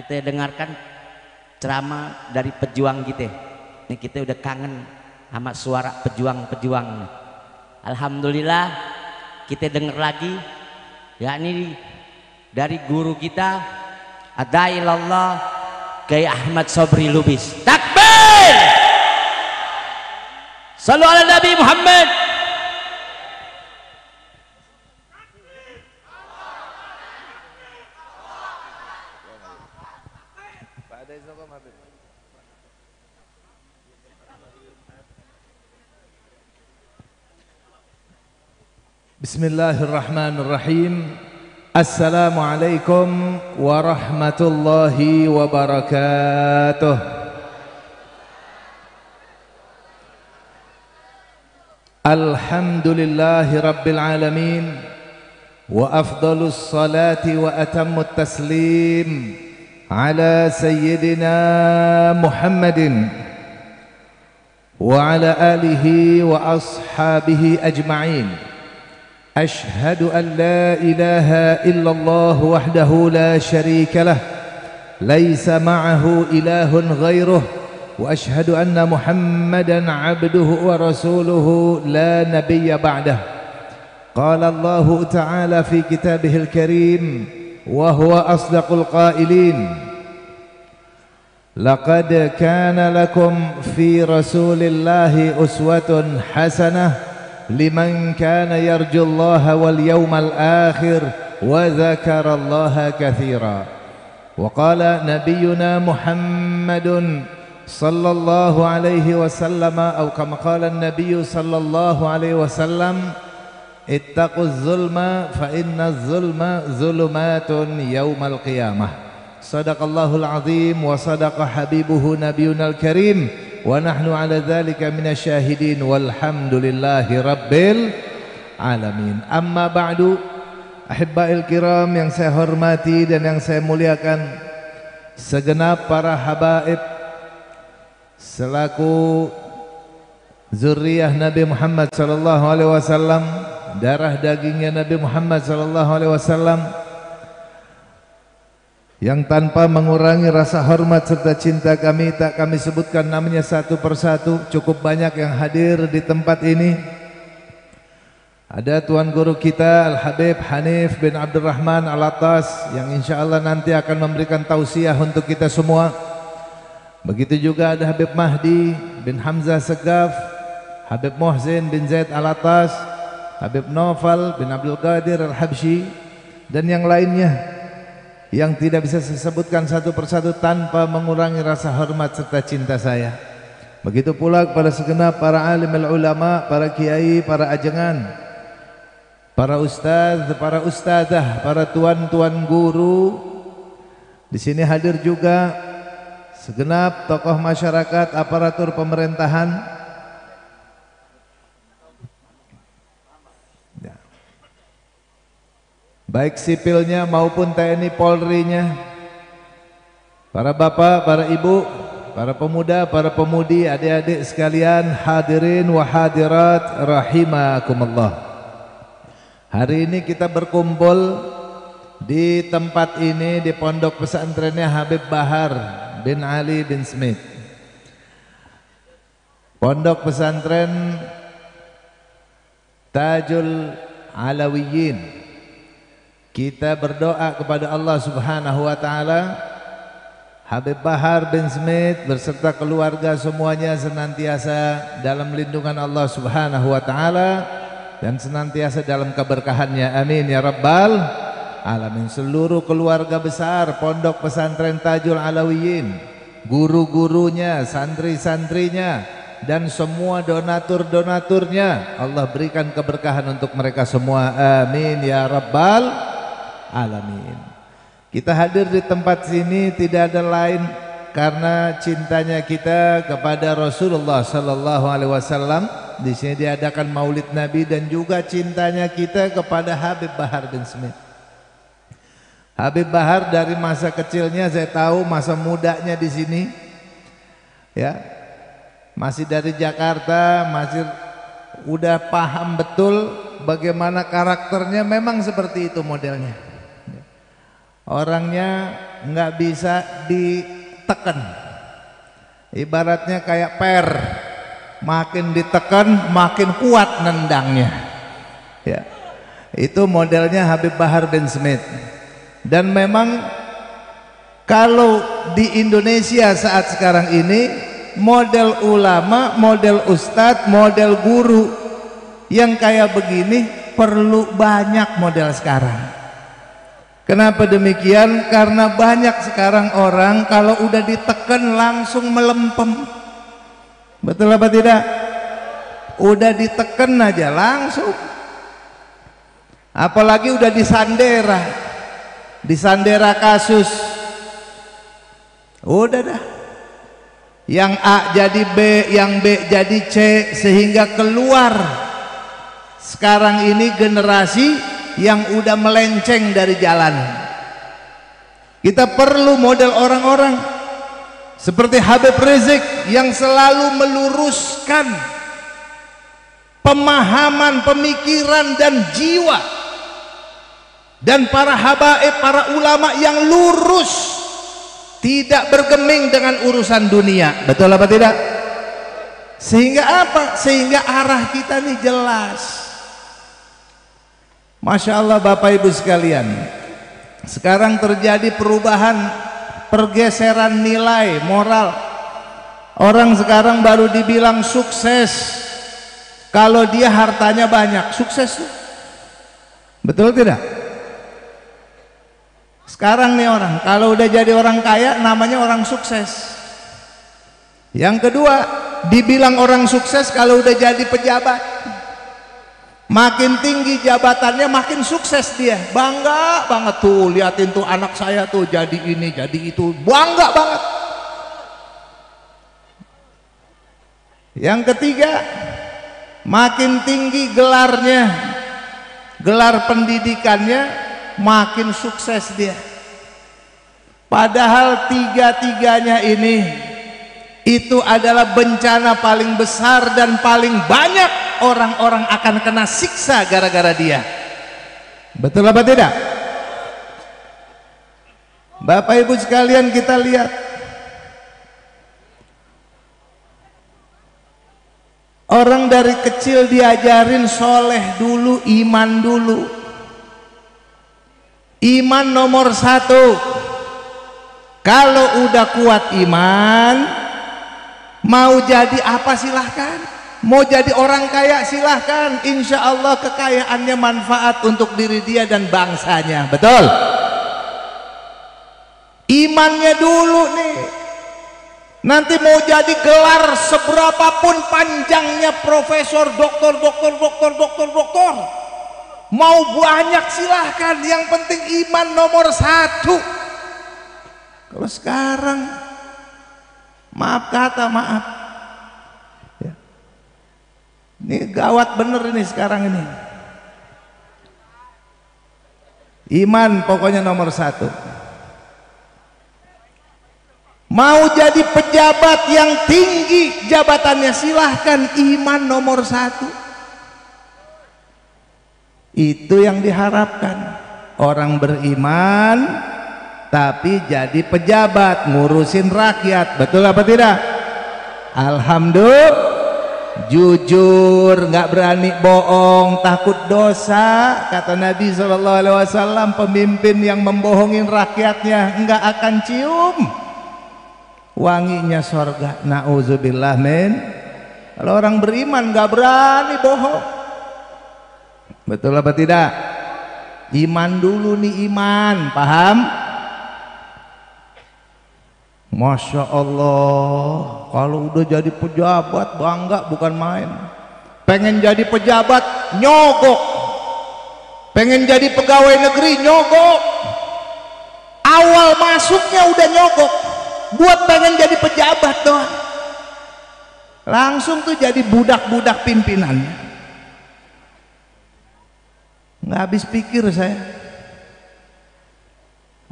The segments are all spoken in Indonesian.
kita dengarkan ceramah dari pejuang kita. Ini kita udah kangen sama suara pejuang-pejuang. Alhamdulillah kita dengar lagi, yakni dari guru kita Adailallah Kiai Ahmad Sobri Lubis. Takbir! Sallu ala Nabi Muhammad. Bismillahirrahmanirrahim. Assalamualaikum warahmatullahi wabarakatuh. Alhamdulillahi rabbil alamin. Wa afdalus salati wa atammut taslim ala sayyidina Muhammadin wa ala alihi wa ashabihi ajma'in. أشهد أن لا إله إلا الله وحده لا شريك له ليس معه إله غيره وأشهد أن محمدا عبده ورسوله لا نبي بعده. قال الله تعالى في كتابه الكريم وهو أصدق القائلين لقد كان لكم في رسول الله أسوة حسنة لمن كان يرجو الله واليوم الآخر وذكر الله كثيرا. وقال نبينا محمد صلى الله عليه وسلم أو كما قال النبي صلى الله عليه وسلم اتقوا الظلم فإن الظلم ظلمات يوم القيامة. صدق الله العظيم وصدق حبيبه نبينا الكريم wa nahnu ala dzalika minasyahidin walhamdulillahi rabbil alamin. Amma ba'du, ahibba'il kiram yang saya hormati dan yang saya muliakan, segenap para habaib selaku zuriyah Nabi Muhammad sallallahu alaihi wasallam, darah dagingnya Nabi Muhammad sallallahu alaihi wasallam, yang tanpa mengurangi rasa hormat serta cinta kami tak kami sebutkan namanya satu persatu. Cukup banyak yang hadir di tempat ini. Ada Tuan Guru kita Al-Habib Hanif bin Abdurrahman Al-Attas yang insya Allah nanti akan memberikan tausiah untuk kita semua. Begitu juga ada Habib Mahdi bin Hamzah Segaf, Habib Muhsin bin Zaid Al-Attas, Habib Naufal bin Abdul Qadir Al-Habsyi, dan yang lainnya yang tidak bisa saya sebutkan satu persatu tanpa mengurangi rasa hormat serta cinta saya. Begitu pula kepada segenap para alim ulama, para kiai, para ajengan, para ustaz, para ustazah, para tuan-tuan guru. Di sini hadir juga segenap tokoh masyarakat, aparatur pemerintahan. Baik sipilnya maupun TNI Polri-nya, para bapak, para ibu, para pemuda, para pemudi, adik-adik sekalian, hadirin wa hadirat rahimakumullah. Hari ini kita berkumpul di tempat ini di pondok pesantrennya Habib Bahar bin Ali bin Smith, pondok pesantren Tajul Alawiyin. Kita berdoa kepada Allah Subhanahu wa taala, Habib Bahar bin Smith berserta keluarga semuanya senantiasa dalam lindungan Allah Subhanahu wa taala dan senantiasa dalam keberkahannya. Amin ya rabbal alamin. Seluruh keluarga besar pondok pesantren Tajul Alawiyin, guru-gurunya, santri-santrinya, dan semua donatur-donaturnya, Allah berikan keberkahan untuk mereka semua. Amin ya rabbal alamin. Kita hadir di tempat sini tidak ada lain karena cintanya kita kepada Rasulullah sallallahu alaihi wasallam. Di sini diadakan Maulid Nabi dan juga cintanya kita kepada Habib Bahar bin Smith. Habib Bahar dari masa kecilnya saya tahu, masa mudanya di sini, ya, masih dari Jakarta, masih udah paham betul bagaimana karakternya. Memang seperti itu modelnya. Orangnya nggak bisa ditekan. Ibaratnya kayak per, makin ditekan makin kuat nendangnya. Ya, itu modelnya Habib Bahar bin Smith. Dan memang kalau di Indonesia saat sekarang ini, model ulama, model ustadz, model guru yang kayak begini perlu banyak model sekarang. Kenapa demikian? Karena banyak sekarang orang kalau udah ditekan langsung melempem. Betul apa tidak? Udah ditekan aja langsung. Apalagi udah disandera kasus, udah dah, yang A jadi B, yang B jadi C, sehingga keluar sekarang ini generasi yang udah melenceng dari jalan. Kita perlu model orang-orang seperti Habib Rizik yang selalu meluruskan pemahaman, pemikiran dan jiwa, dan para habaib, para ulama yang lurus, tidak bergeming dengan urusan dunia. Betul apa tidak? Sehingga apa? Sehingga arah kita nih jelas. Masya Allah Bapak Ibu sekalian, sekarang terjadi perubahan, pergeseran nilai moral. Orang sekarang baru dibilang sukses kalau dia hartanya banyak. Sukses, betul tidak? Sekarang nih orang kalau udah jadi orang kaya namanya orang sukses. Yang kedua, dibilang orang sukses kalau udah jadi pejabat. Makin tinggi jabatannya makin sukses dia. Bangga banget tuh, liatin tuh anak saya tuh jadi ini, jadi itu. Bangga banget. Yang ketiga, makin tinggi gelarnya, gelar pendidikannya, makin sukses dia. Padahal tiga-tiganya ini itu adalah bencana paling besar dan paling banyak orang-orang akan kena siksa gara-gara dia. Betul apa tidak? Bapak Ibu sekalian, kita lihat orang dari kecil diajarin soleh dulu, iman dulu. Iman nomor satu. Kalau udah kuat iman, mau jadi apa silahkan. Mau jadi orang kaya silahkan. Insya Allah kekayaannya manfaat untuk diri dia dan bangsanya. Betul? Imannya dulu nih. Nanti mau jadi gelar seberapapun panjangnya, profesor, doktor, mau banyak silahkan, yang penting iman nomor satu. Kalau sekarang maaf kata maaf ya, ini gawat bener ini sekarang ini. Iman pokoknya nomor satu. Mau jadi pejabat yang tinggi jabatannya silahkan, iman nomor satu. Itu yang diharapkan. Orang beriman tapi jadi pejabat, ngurusin rakyat. Betul apa tidak? Alhamdulillah, jujur, nggak berani bohong, takut dosa. Kata Nabi SAW, pemimpin yang membohongin rakyatnya nggak akan cium wanginya sorga. Na'udzubillah min. Kalau orang beriman nggak berani bohong. Betul apa tidak? Iman dulu nih, iman, paham? Masya Allah, kalau udah jadi pejabat bangga bukan main. Pengen jadi pejabat nyogok, pengen jadi pegawai negeri nyogok. Awal masuknya udah nyogok, buat pengen jadi pejabat doang. Langsung tuh jadi budak-budak pimpinannya. Nggak habis pikir saya.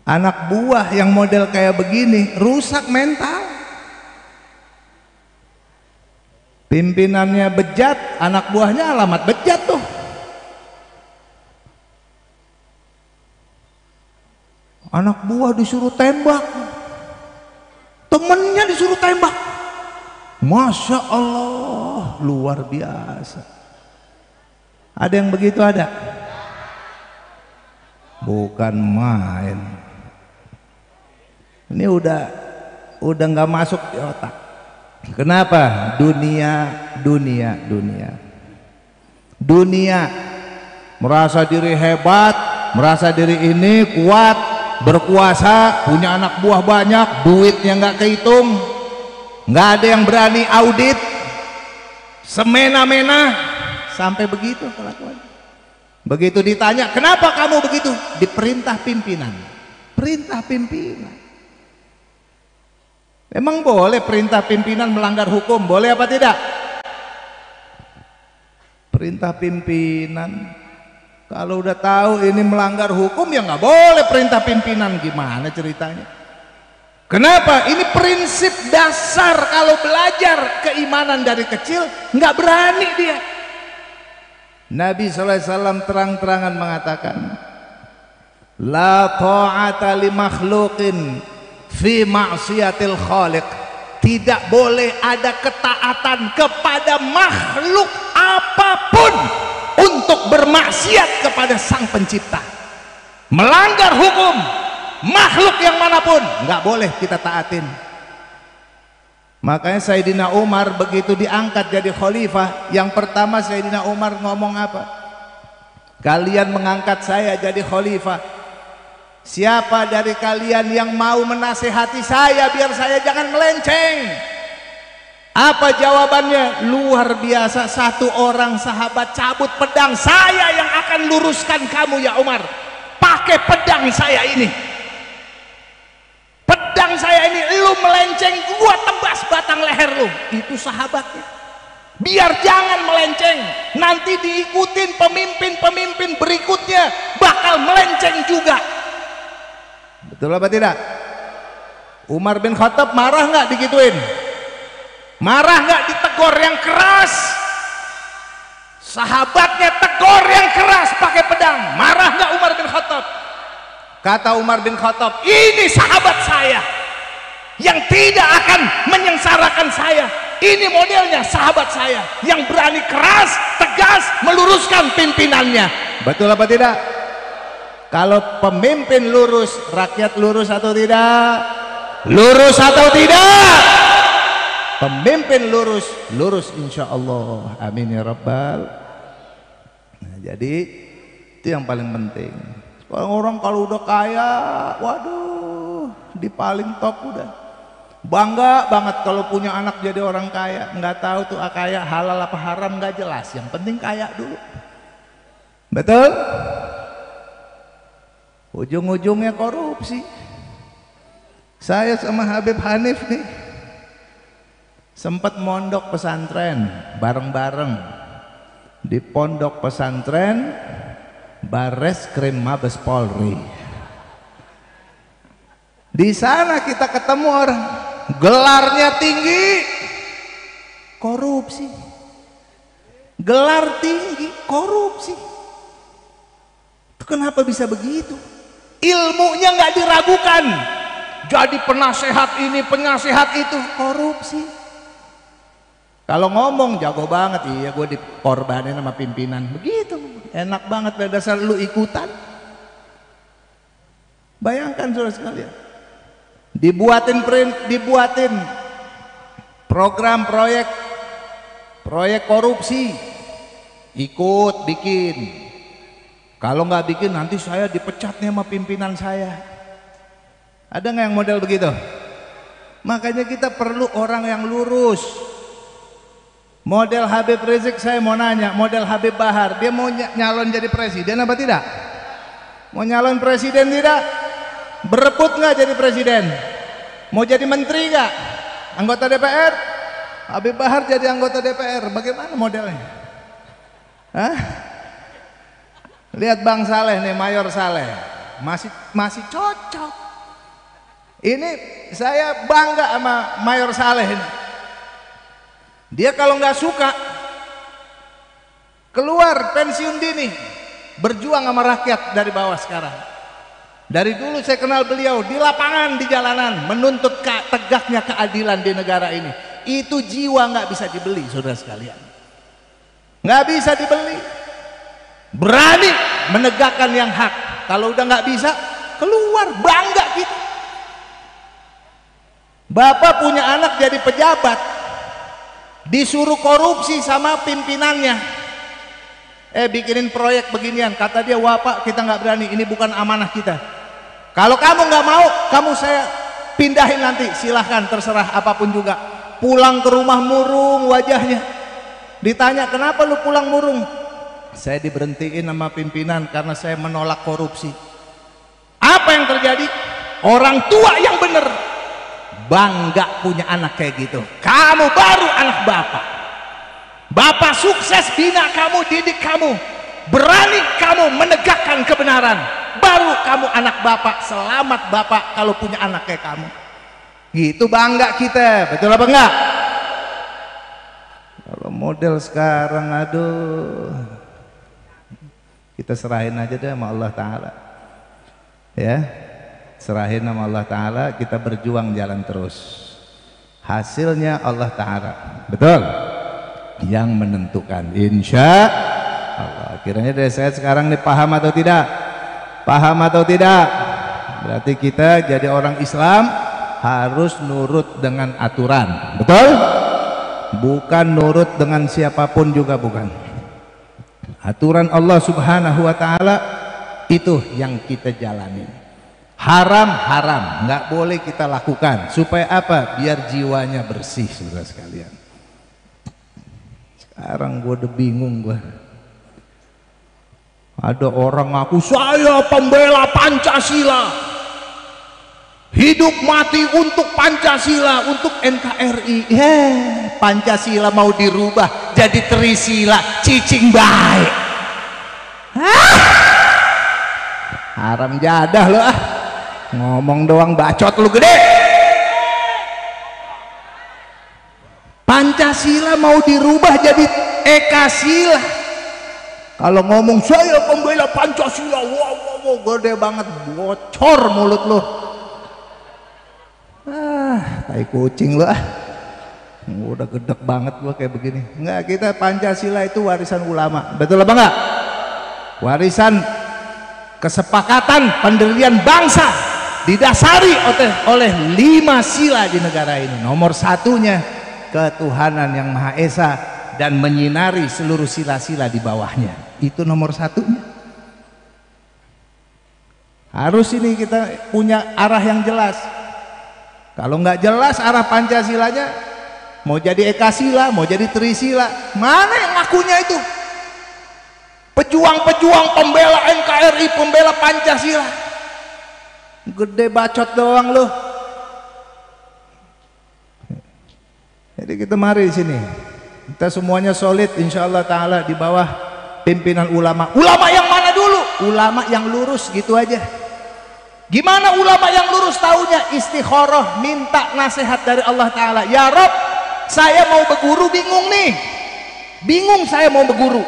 Anak buah yang model kayak begini rusak mental. Pimpinannya bejat, anak buahnya alamat bejat tuh. Anak buah disuruh tembak, temennya disuruh tembak. Masya Allah, luar biasa. Ada yang begitu ada? Bukan main. Ini udah nggak masuk di otak. Kenapa? Dunia merasa diri hebat, merasa diri ini kuat, berkuasa, punya anak buah banyak, duitnya nggak kehitung, nggak ada yang berani audit, semena-mena, sampai begitu kelakuan. Begitu ditanya, kenapa kamu begitu? Diperintah pimpinan. Perintah pimpinan. Emang boleh perintah pimpinan melanggar hukum? Boleh apa tidak? Perintah pimpinan, kalau udah tahu ini melanggar hukum ya nggak boleh perintah pimpinan. Gimana ceritanya? Kenapa? Ini prinsip dasar. Kalau belajar keimanan dari kecil nggak berani dia. Nabi SAW terang-terangan mengatakan, la ta'ata li makhluqin fi ma'siyatil khaliq. Tidak boleh ada ketaatan kepada makhluk apapun untuk bermaksiat kepada sang pencipta. Melanggar hukum makhluk yang manapun nggak boleh kita taatin. Makanya Sayyidina Umar begitu diangkat jadi khalifah, yang pertama Sayyidina Umar ngomong apa? Kalian mengangkat saya jadi khalifah, siapa dari kalian yang mau menasehati saya biar saya jangan melenceng? Apa jawabannya? Luar biasa, satu orang sahabat cabut pedang, saya yang akan luruskan kamu ya Umar, pakai pedang saya ini. Pedang saya ini, lu melenceng, gua tebas batang leher lu. Itu sahabatnya. Biar jangan melenceng, nanti diikutin pemimpin-pemimpin berikutnya bakal melenceng juga. Betul apa tidak? Umar bin Khattab marah nggak digituin? Marah nggak ditegur yang keras? Sahabatnya tegur yang keras pakai pedang. Marah nggak Umar bin Khattab? Kata Umar bin Khattab, ini sahabat saya yang tidak akan menyengsarakan saya. Ini modelnya sahabat saya yang berani keras, tegas, meluruskan pimpinannya. Betul apa tidak? Kalau pemimpin lurus, rakyat lurus atau tidak? Lurus atau tidak? Pemimpin lurus, lurus insya Allah. Amin ya Rabbal. Nah, jadi itu yang paling penting. Orang kalau udah kaya, waduh, di paling top udah. Bangga banget kalau punya anak jadi orang kaya. Nggak tahu tuh kaya halal apa haram nggak jelas. Yang penting kaya dulu. Betul? Ujung-ujungnya korupsi. Saya sama Habib Hanif nih sempat mondok pesantren bareng-bareng di pondok pesantren Bareskrim Mabes Polri. Di sana kita ketemu orang gelarnya tinggi, korupsi. Gelar tinggi, korupsi. Itu kenapa bisa begitu? Ilmunya nggak diragukan. Jadi penasehat ini, penasehat itu, korupsi. Kalau ngomong jago banget, iya gue dikorbanin sama pimpinan. Begitu, enak banget pada dasar lu ikutan. Bayangkan saudara sekalian, dibuatin program proyek korupsi, ikut bikin. Kalau nggak bikin nanti saya dipecat nih sama pimpinan saya. Ada nggak yang model begitu? Makanya kita perlu orang yang lurus. Model Habib Rizik, saya mau nanya, model Habib Bahar, dia mau nyalon jadi presiden apa tidak? Mau nyalon presiden tidak? Berebut nggak jadi presiden? Mau jadi menteri nggak? Anggota DPR? Habib Bahar jadi anggota DPR, bagaimana modelnya? Hah? Lihat Bang Saleh nih, Mayor Saleh, masih cocok. Ini saya bangga sama Mayor Saleh ini. Dia kalau nggak suka keluar pensiun dini, berjuang sama rakyat dari bawah sekarang. Dari dulu saya kenal beliau di lapangan, di jalanan, menuntut tegaknya keadilan di negara ini. Itu jiwa nggak bisa dibeli, saudara sekalian. Nggak bisa dibeli. Berani menegakkan yang hak. Kalau udah nggak bisa, keluar, bangga kita. Bapak punya anak jadi pejabat, disuruh korupsi sama pimpinannya. Bikinin proyek beginian, kata dia, wah Pak, kita nggak berani, ini bukan amanah kita. Kalau kamu nggak mau, kamu saya pindahin nanti, silahkan, terserah apapun juga. Pulang ke rumah murung wajahnya. Ditanya, kenapa lu pulang murung? Saya diberhentiin sama pimpinan karena saya menolak korupsi. Apa yang terjadi? Orang tua yang benar bangga punya anak kayak gitu. Kamu baru anak bapak. Bapak sukses bina kamu, didik kamu, berani kamu menegakkan kebenaran, baru kamu anak bapak. Selamat bapak kalau punya anak kayak kamu. Gitu bangga kita, betul apa enggak? Kalau model sekarang, aduh, kita serahin aja deh sama Allah Ta'ala, ya, serahin sama Allah Ta'ala, kita berjuang jalan terus, hasilnya Allah Ta'ala, betul, yang menentukan, insya Allah. Kiranya dari saya sekarang nih paham atau tidak? Paham atau tidak? Berarti kita jadi orang Islam harus nurut dengan aturan, betul? Bukan nurut dengan siapapun juga, bukan. Aturan Allah Subhanahu wa Ta'ala itu yang kita jalani. Haram, haram, nggak boleh kita lakukan. Supaya apa? Biar jiwanya bersih, saudara sekalian. Sekarang gue udah bingung gue. Ada orang ngaku saya pembela Pancasila, hidup mati untuk Pancasila, untuk NKRI. Pancasila mau dirubah jadi Trisila, cicing baik. Haram jadah lo ah, ngomong doang bacot lu gede. Pancasila mau dirubah jadi Ekasila. Kalau ngomong saya pembela Pancasila, wow, gede banget, bocor mulut lo. Tai kucing lo ah, udah gedek banget gua kayak begini. Enggak, kita Pancasila itu warisan ulama, betul apa enggak? Warisan kesepakatan pendirian bangsa didasari oleh 5 sila di negara ini. Nomor satunya ketuhanan yang Maha Esa dan menyinari seluruh sila-sila di bawahnya. Itu nomor satunya. Harus ini kita punya arah yang jelas. Kalau nggak jelas arah Pancasilanya, mau jadi Ekasila, mau jadi Trisila, mana yang ngakunya itu? Pejuang-pejuang pembela NKRI, pembela Pancasila, gede bacot doang loh. Jadi kita mari di sini, kita semuanya solid, insya Allah Taala di bawah pimpinan ulama. Ulama yang mana dulu? Ulama yang lurus, gitu aja. Gimana ulama yang lurus taunya? Istikharah, minta nasihat dari Allah Ta'ala. Ya Rob, saya mau berguru, bingung nih, bingung saya mau berguru,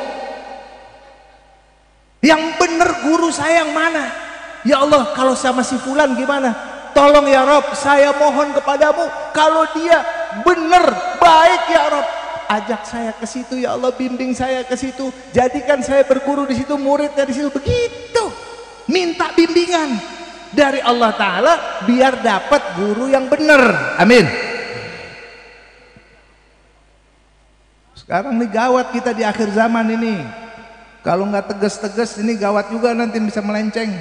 yang bener guru saya yang mana? Ya Allah, kalau sama si fulan gimana? Tolong ya Rob, saya mohon kepadamu, kalau dia bener baik ya Rob, ajak saya ke situ ya Allah, bimbing saya ke situ, jadikan saya berguru di situ, muridnya di situ. Begitu, minta bimbingan dari Allah Ta'ala biar dapat guru yang benar. Amin. Sekarang nih gawat kita di akhir zaman ini, kalau nggak tegas-tegas ini gawat juga, nanti bisa melenceng.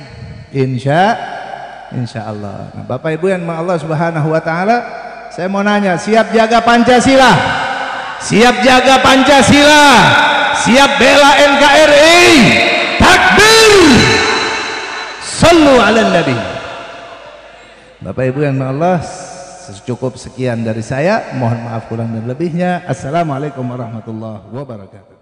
Insya Allah. Nah, Bapak Ibu yang Allah Subhanahu Wa Ta'ala, saya mau nanya, siap jaga Pancasila? Siap jaga Pancasila? Siap bela NKRI? Takbir! Sallu ala Nabi. Bapak Ibu yang Allah, cukup sekian dari saya. Mohon maaf kurang dan lebihnya. Assalamualaikum warahmatullahi wabarakatuh.